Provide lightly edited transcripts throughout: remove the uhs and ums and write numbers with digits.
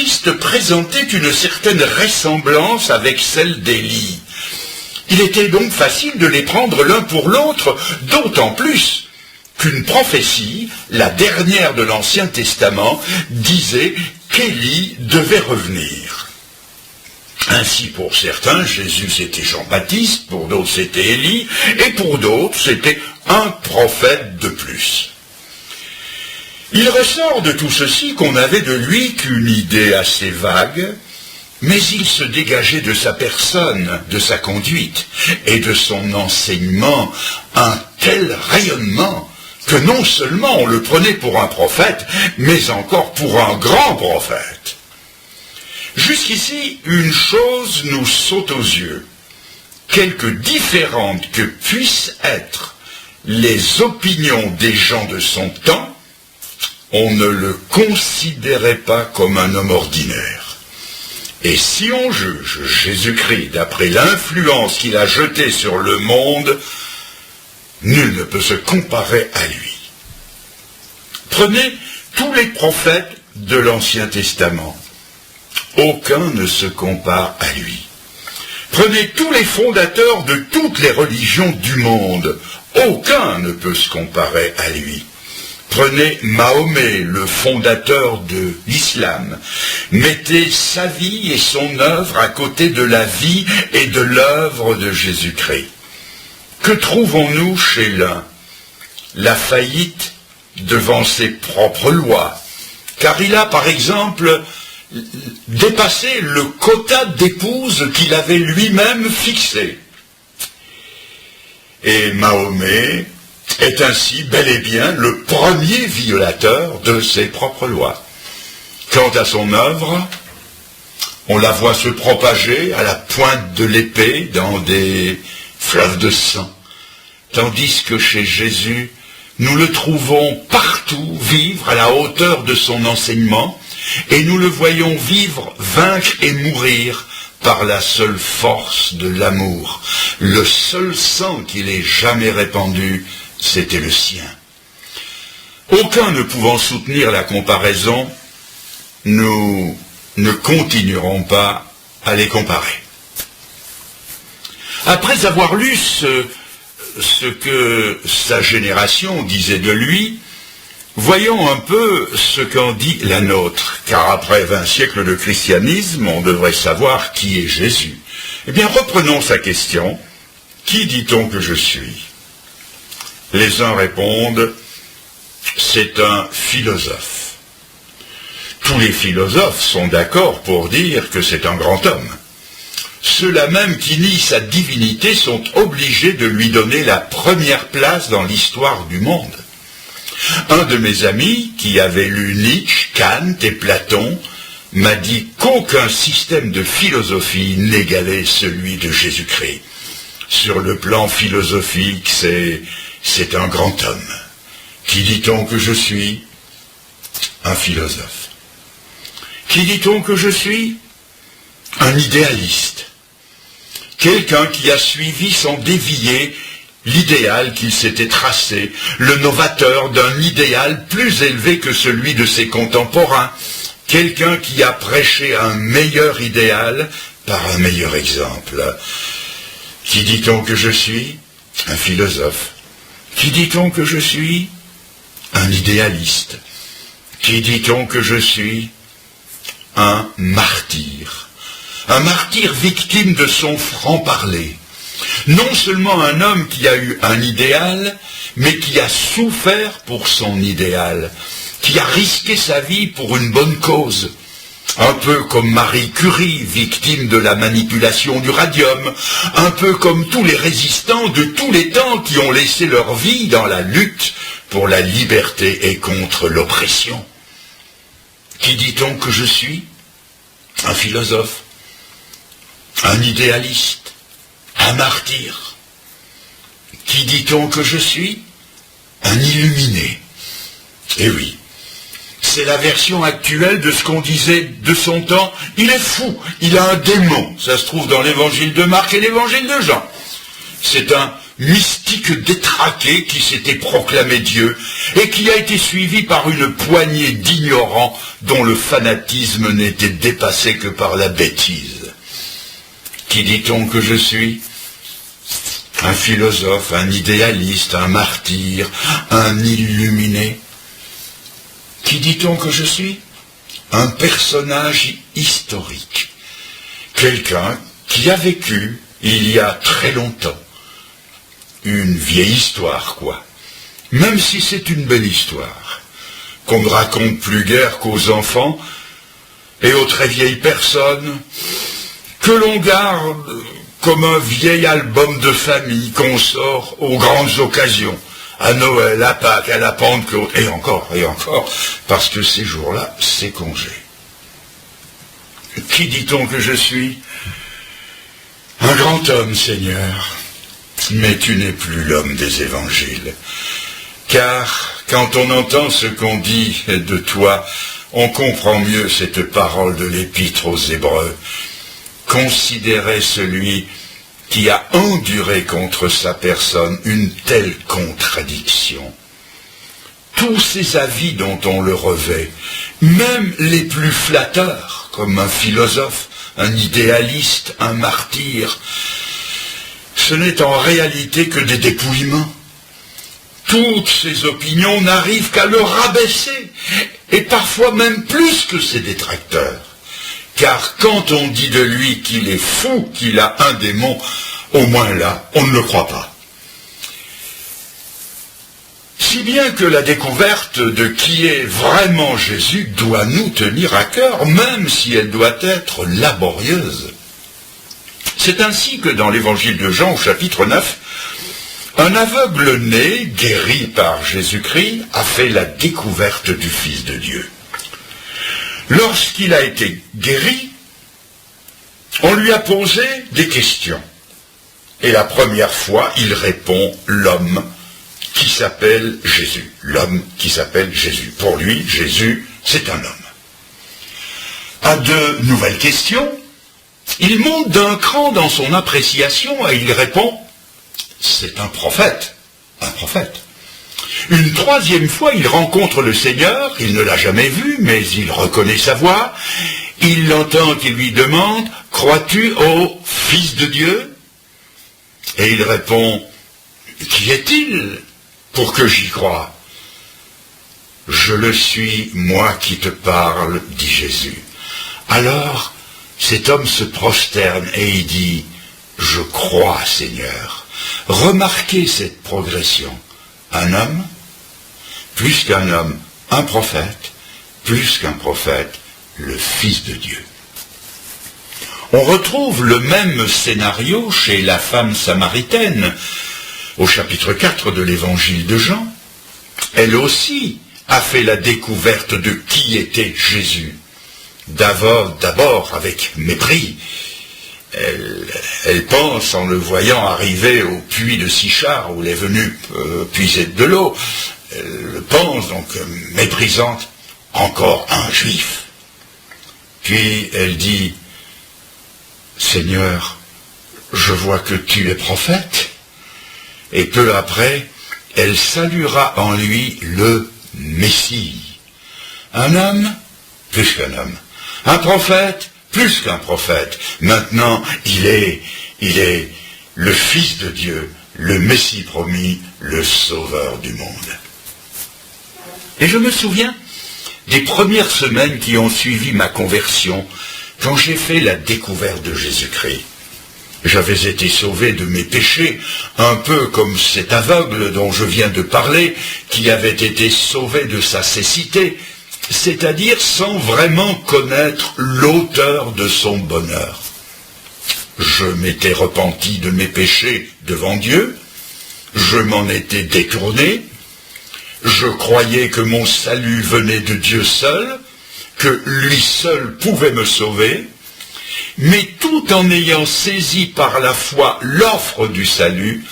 pistes présentaient une certaine ressemblance avec celle d'Élie. Il était donc facile de les prendre l'un pour l'autre, d'autant plus qu'une prophétie, la dernière de l'Ancien Testament, disait qu'Élie devait revenir. Ainsi, pour certains, Jésus c'était Jean-Baptiste, pour d'autres c'était Élie, et pour d'autres c'était un prophète de plus. Il ressort de tout ceci qu'on n'avait de lui qu'une idée assez vague, mais il se dégageait de sa personne, de sa conduite et de son enseignement un tel rayonnement que non seulement on le prenait pour un prophète, mais encore pour un grand prophète. Jusqu'ici, une chose nous saute aux yeux. Quelque différentes que puissent être les opinions des gens de son temps, on ne le considérait pas comme un homme ordinaire. Et si on juge Jésus-Christ d'après l'influence qu'il a jetée sur le monde, nul ne peut se comparer à lui. Prenez tous les prophètes de l'Ancien Testament. Aucun ne se compare à lui. Prenez tous les fondateurs de toutes les religions du monde. Aucun ne peut se comparer à lui. Prenez Mahomet, le fondateur de l'islam. Mettez sa vie et son œuvre à côté de la vie et de l'œuvre de Jésus-Christ. Que trouvons-nous chez l'un? La faillite devant ses propres lois. Car il a, par exemple, dépassé le quota d'épouses qu'il avait lui-même fixé. Et Mahomet est ainsi bel et bien le premier violateur de ses propres lois. Quant à son œuvre, on la voit se propager à la pointe de l'épée dans des fleuves de sang, tandis que chez Jésus, nous le trouvons partout vivre à la hauteur de son enseignement, et nous le voyons vivre, vaincre et mourir par la seule force de l'amour. Le seul sang qu'il ait jamais répandu, c'était le sien. Aucun ne pouvant soutenir la comparaison, nous ne continuerons pas à les comparer. Après avoir lu ce que sa génération disait de lui, voyons un peu ce qu'en dit la nôtre, car après 20 siècles de christianisme, on devrait savoir qui est Jésus. Eh bien, reprenons sa question. Qui dit-on que je suis? Les uns répondent, c'est un philosophe. Tous les philosophes sont d'accord pour dire que c'est un grand homme. Ceux-là même qui nient sa divinité sont obligés de lui donner la première place dans l'histoire du monde. Un de mes amis, qui avait lu Nietzsche, Kant et Platon, m'a dit qu'aucun système de philosophie n'égalait celui de Jésus-Christ. Sur le plan philosophique, c'est un grand homme. Qui dit-on que je suis? Un philosophe. Qui dit-on que je suis? Un idéaliste. Quelqu'un qui a suivi sans dévier l'idéal qu'il s'était tracé, le novateur d'un idéal plus élevé que celui de ses contemporains, quelqu'un qui a prêché un meilleur idéal par un meilleur exemple. Qui dit-on que je suis? Un philosophe. Qui dit-on que je suis? Un idéaliste. Qui dit-on que je suis? Un martyr. Un martyr victime de son franc-parler. Non seulement un homme qui a eu un idéal, mais qui a souffert pour son idéal, qui a risqué sa vie pour une bonne cause. Un peu comme Marie Curie, victime de la manipulation du radium, un peu comme tous les résistants de tous les temps qui ont laissé leur vie dans la lutte pour la liberté et contre l'oppression. Qui dit-on que je suis? Un philosophe, un idéaliste, un martyr. Qui dit-on que je suis? Un illuminé. Eh oui, c'est la version actuelle de ce qu'on disait de son temps. Il est fou, il a un démon. Ça se trouve dans l'évangile de Marc et l'évangile de Jean. C'est un mystique détraqué qui s'était proclamé Dieu et qui a été suivi par une poignée d'ignorants dont le fanatisme n'était dépassé que par la bêtise. Qui dit-on que je suis ? Un philosophe, un idéaliste, un martyr, un illuminé. Qui dit-on que je suis ? Un personnage historique. Quelqu'un qui a vécu il y a très longtemps. Une vieille histoire, quoi. Même si c'est une belle histoire, qu'on ne raconte plus guère qu'aux enfants et aux très vieilles personnes, que l'on garde comme un vieil album de famille qu'on sort aux grandes occasions, à Noël, à Pâques, à la Pentecôte, et encore, parce que ces jours-là, c'est congé. Qui dit-on que je suis ? Un grand homme, Seigneur. Mais tu n'es plus l'homme des évangiles. Car quand on entend ce qu'on dit de toi, on comprend mieux cette parole de l'Épître aux Hébreux. Considérez celui qui a enduré contre sa personne une telle contradiction. Tous ces avis dont on le revêt, même les plus flatteurs, comme un philosophe, un idéaliste, un martyr, ce n'est en réalité que des dépouillements. Toutes ces opinions n'arrivent qu'à le rabaisser, et parfois même plus que ses détracteurs. Car quand on dit de lui qu'il est fou, qu'il a un démon, au moins là, on ne le croit pas. Si bien que la découverte de qui est vraiment Jésus doit nous tenir à cœur, même si elle doit être laborieuse. C'est ainsi que dans l'évangile de Jean, au chapitre 9, un aveugle né, guéri par Jésus-Christ, a fait la découverte du Fils de Dieu. Lorsqu'il a été guéri, on lui a posé des questions. Et la première fois, il répond l'homme qui s'appelle Jésus. L'homme qui s'appelle Jésus. Pour lui, Jésus, c'est un homme. À de nouvelles questions, il monte d'un cran dans son appréciation et il répond « c'est un prophète ». Un prophète. Une troisième fois, il rencontre le Seigneur, il ne l'a jamais vu, mais il reconnaît sa voix. Il l'entend qui lui demande « crois-tu au Fils de Dieu ?» Et il répond « qui est-il pour que j'y croie ?»« Je le suis, moi qui te parle, dit Jésus. » Alors, cet homme se prosterne et il dit « je crois, Seigneur ». Remarquez cette progression. Un homme, plus qu'un homme, un prophète, plus qu'un prophète, le Fils de Dieu. On retrouve le même scénario chez la femme samaritaine, au chapitre 4 de l'évangile de Jean. Elle aussi a fait la découverte de qui était Jésus. D'abord avec mépris. Elle pense, en le voyant arriver au puits de Sichar, où elle est venue puiser de l'eau, elle pense donc méprisante, encore un juif. Puis elle dit, Seigneur, je vois que tu es prophète. Et peu après, elle saluera en lui le Messie. Un homme, plus qu'un homme. Un prophète, plus qu'un prophète. Maintenant, il est le Fils de Dieu, le Messie promis, le Sauveur du monde. Et je me souviens des premières semaines qui ont suivi ma conversion, quand j'ai fait la découverte de Jésus-Christ. J'avais été sauvé de mes péchés, un peu comme cet aveugle dont je viens de parler, qui avait été sauvé de sa cécité, c'est-à-dire sans vraiment connaître l'auteur de son bonheur. Je m'étais repenti de mes péchés devant Dieu, je m'en étais détourné, je croyais que mon salut venait de Dieu seul, que lui seul pouvait me sauver, mais tout en ayant saisi par la foi l'offre du salut,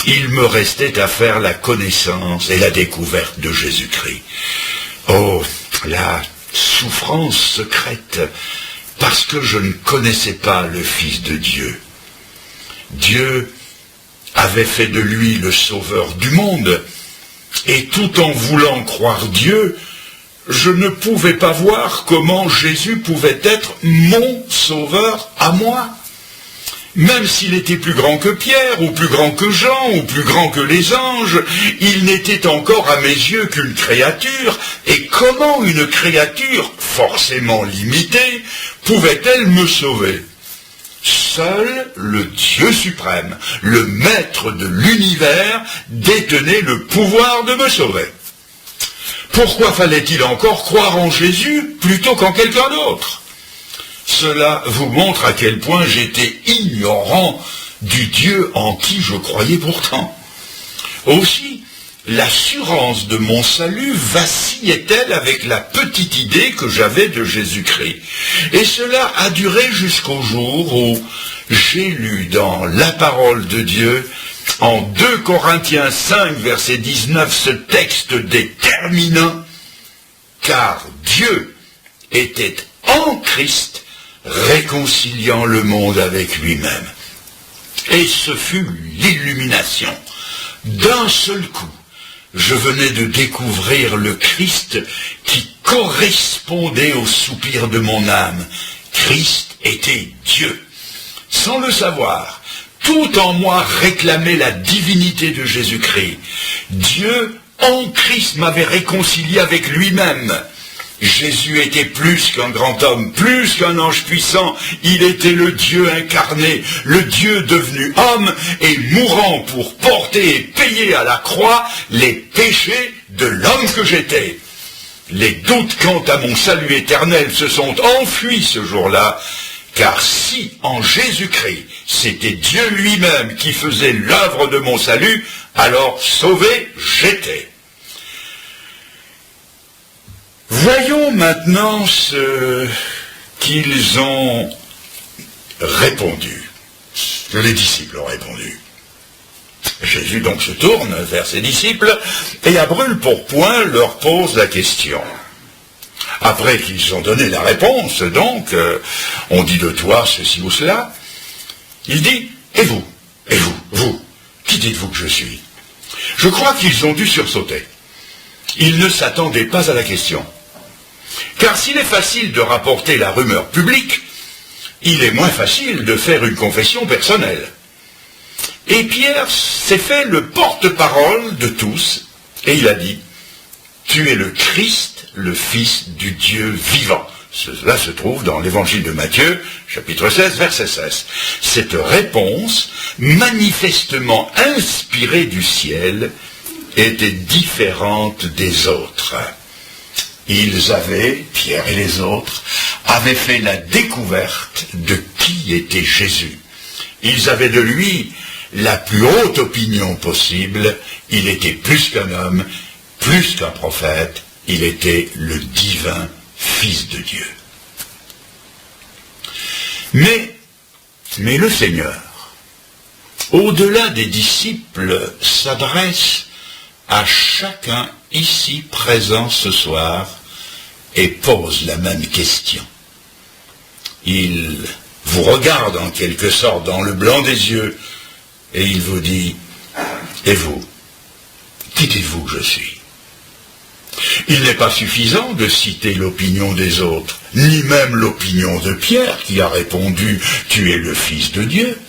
il me restait à faire la connaissance et la découverte de Jésus-Christ. Oh, la souffrance secrète, parce que je ne connaissais pas le Fils de Dieu. Dieu avait fait de lui le sauveur du monde, et tout en voulant croire Dieu, je ne pouvais pas voir comment Jésus pouvait être mon sauveur à moi. Même s'il était plus grand que Pierre, ou plus grand que Jean, ou plus grand que les anges, il n'était encore à mes yeux qu'une créature, et comment une créature, forcément limitée, pouvait-elle me sauver? Seul le Dieu suprême, le maître de l'univers, détenait le pouvoir de me sauver. Pourquoi fallait-il encore croire en Jésus plutôt qu'en quelqu'un d'autre? Cela vous montre à quel point j'étais ignorant du Dieu en qui je croyais pourtant. Aussi, l'assurance de mon salut vacillait-elle avec la petite idée que j'avais de Jésus-Christ. Et cela a duré jusqu'au jour où j'ai lu dans la parole de Dieu, en 2 Corinthiens 5, verset 19, ce texte déterminant, car Dieu était en Christ, réconciliant le monde avec lui-même. Et ce fut l'illumination. D'un seul coup, je venais de découvrir le Christ qui correspondait au soupir de mon âme. Christ était Dieu. Sans le savoir, tout en moi réclamait la divinité de Jésus-Christ. Dieu, en Christ, m'avait réconcilié avec lui-même. Jésus était plus qu'un grand homme, plus qu'un ange puissant. Il était le Dieu incarné, le Dieu devenu homme et mourant pour porter et payer à la croix les péchés de l'homme que j'étais. Les doutes quant à mon salut éternel se sont enfuis ce jour-là, car si en Jésus-Christ c'était Dieu lui-même qui faisait l'œuvre de mon salut, alors sauvé j'étais. Voyons maintenant ce qu'ils ont répondu, ce que les disciples ont répondu. Jésus donc se tourne vers ses disciples et à brûle-pourpoint leur pose la question. Après qu'ils ont donné la réponse, donc, on dit de toi ceci ou cela, il dit, et vous, qui dites-vous que je suis? Je crois qu'ils ont dû sursauter. Ils ne s'attendaient pas à la question. Car s'il est facile de rapporter la rumeur publique, il est moins facile de faire une confession personnelle. Et Pierre s'est fait le porte-parole de tous, et il a dit, « Tu es le Christ, le Fils du Dieu vivant. » Cela se trouve dans l'évangile de Matthieu, chapitre 16, verset 16. Cette réponse, manifestement inspirée du ciel, était différente des autres. Ils avaient, Pierre et les autres, avaient fait la découverte de qui était Jésus. Ils avaient de lui la plus haute opinion possible. Il était plus qu'un homme, plus qu'un prophète. Il était le divin Fils de Dieu. Mais le Seigneur, au-delà des disciples, s'adresse à chacun ici présent ce soir et pose la même question. Il vous regarde en quelque sorte dans le blanc des yeux et il vous dit, et vous, qui dites-vous que je suis? Il n'est pas suffisant de citer l'opinion des autres, ni même l'opinion de Pierre qui a répondu « Tu es le Fils de Dieu ».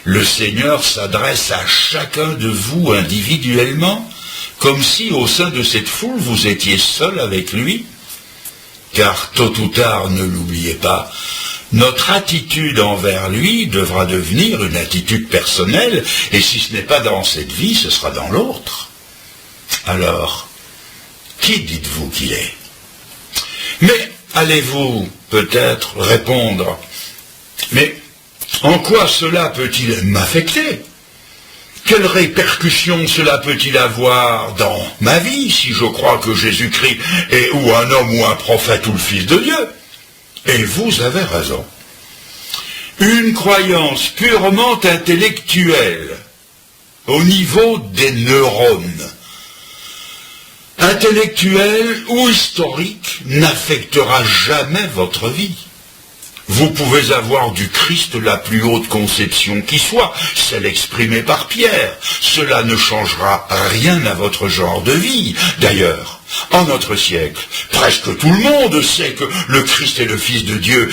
Le Seigneur s'adresse à chacun de vous individuellement, comme si au sein de cette foule vous étiez seul avec lui. Car tôt ou tard, ne l'oubliez pas, notre attitude envers lui devra devenir une attitude personnelle, et si ce n'est pas dans cette vie, ce sera dans l'autre. Alors, qui dites-vous qu'il est? Mais allez-vous peut-être répondre, mais en quoi cela peut-il m'affecter? Quelles répercussions cela peut-il avoir dans ma vie si je crois que Jésus-Christ est ou un homme ou un prophète ou le Fils de Dieu? Et vous avez raison. Une croyance purement intellectuelle, au niveau des neurones, intellectuelle ou historique, n'affectera jamais votre vie. Vous pouvez avoir du Christ la plus haute conception qui soit, celle exprimée par Pierre. Cela ne changera rien à votre genre de vie. D'ailleurs, en notre siècle, presque tout le monde sait que le Christ est le Fils de Dieu